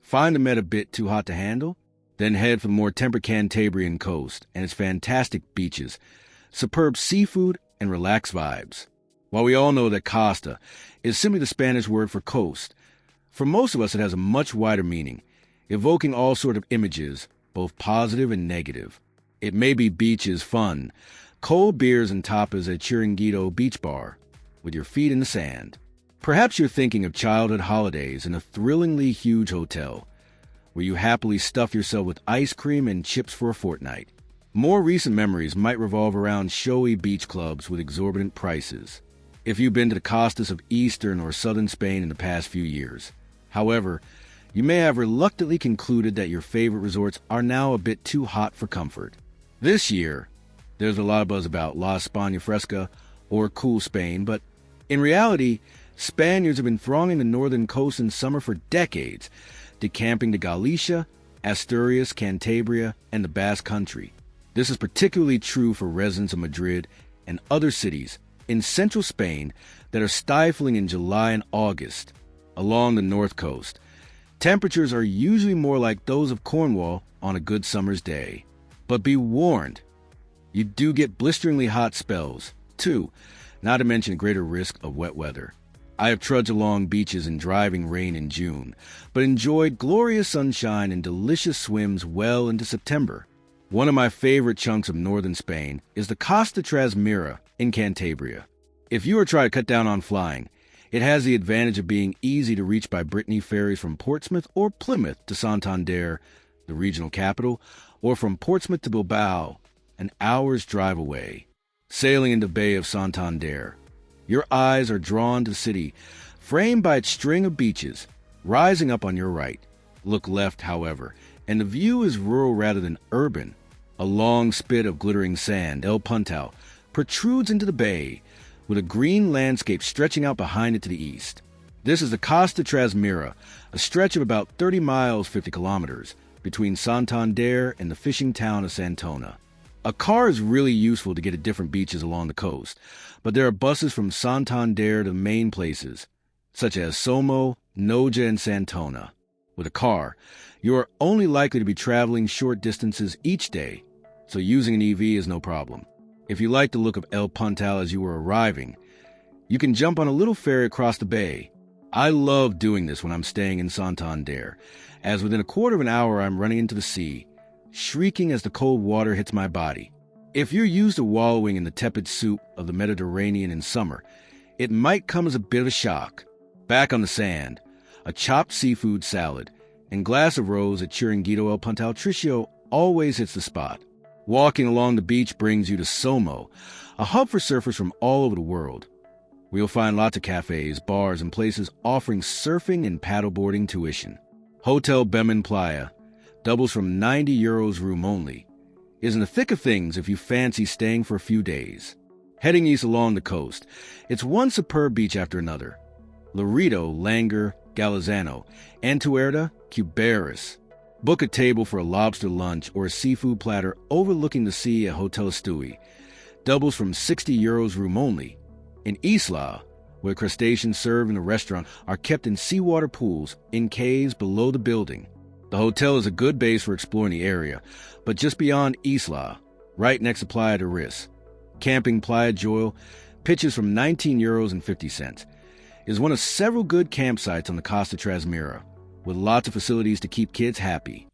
Find them at a bit too hot to handle? Then head for the more temperate Cantabrian coast and its fantastic beaches, superb seafood, and relaxed vibes. While we all know that Costa is simply the Spanish word for coast, for most of us it has a much wider meaning, evoking all sorts of images, both positive and negative. It may be beaches, fun, cold beers and tapas at Chiringuito Beach Bar, with your feet in the sand. Perhaps you're thinking of childhood holidays in a thrillingly huge hotel, where you happily stuff yourself with ice cream and chips for a fortnight. More recent memories might revolve around showy beach clubs with exorbitant prices, if you've been to the costas of eastern or southern Spain in the past few years. However, you may have reluctantly concluded that your favorite resorts are now a bit too hot for comfort. This year, there's a lot of buzz about La España Fresca or Cool Spain, but in reality, Spaniards have been thronging the northern coast in summer for decades, decamping to Galicia, Asturias, Cantabria, and the Basque Country. This is particularly true for residents of Madrid and other cities in central Spain that are stifling in July and August. Along the north coast, temperatures are usually more like those of Cornwall on a good summer's day. But be warned, you do get blisteringly hot spells, too, not to mention a greater risk of wet weather. I have trudged along beaches in driving rain in June, but enjoyed glorious sunshine and delicious swims well into September. One of my favorite chunks of northern Spain is the Costa Trasmiera in Cantabria. If you are trying to cut down on flying, it has the advantage of being easy to reach by Brittany ferries from Portsmouth or Plymouth to Santander, the regional capital, or from Portsmouth to Bilbao, an hour's drive away. Sailing into the Bay of Santander, your eyes are drawn to the city, framed by its string of beaches, rising up on your right. Look left, however, and the view is rural rather than urban. A long spit of glittering sand, El Puntal, protrudes into the bay, with a green landscape stretching out behind it to the east. This is the Costa Trasmiera, a stretch of about 30 miles 50 kilometers, between Santander and the fishing town of Santona. A car is really useful to get to different beaches along the coast, but there are buses from Santander to main places, such as Somo, Noja, and Santona. With a car, you are only likely to be traveling short distances each day, so using an EV is no problem. If you like the look of El Puntal as you are arriving, you can jump on a little ferry across the bay. I love doing this when I'm staying in Santander, as within a quarter of an hour I'm running into the sea, shrieking as the cold water hits my body. If you're used to wallowing in the tepid soup of the Mediterranean in summer, it might come as a bit of a shock. Back on the sand, a chopped seafood salad and glass of rose at Chiringuito El Puntal Tricio always hits the spot. Walking along the beach brings you to Somo, a hub for surfers from all over the world, where you'll find lots of cafes, bars, and places offering surfing and paddleboarding tuition. Hotel Bemen Playa doubles from €90 room only, is in the thick of things if you fancy staying for a few days. Heading east along the coast, it's one superb beach after another. Loreto, Langer, Galazano, Antuerda, Cuberis. Book a table for a lobster lunch or a seafood platter overlooking the sea at Hotel Estui. Doubles from €60 room only. In Isla, where crustaceans served in a restaurant are kept in seawater pools in caves below the building. The hotel is a good base for exploring the area, but just beyond Isla, right next to Playa de Riz, Camping Playa Joyle, pitches from €19.50, is one of several good campsites on the Costa Trasmiera, with lots of facilities to keep kids happy.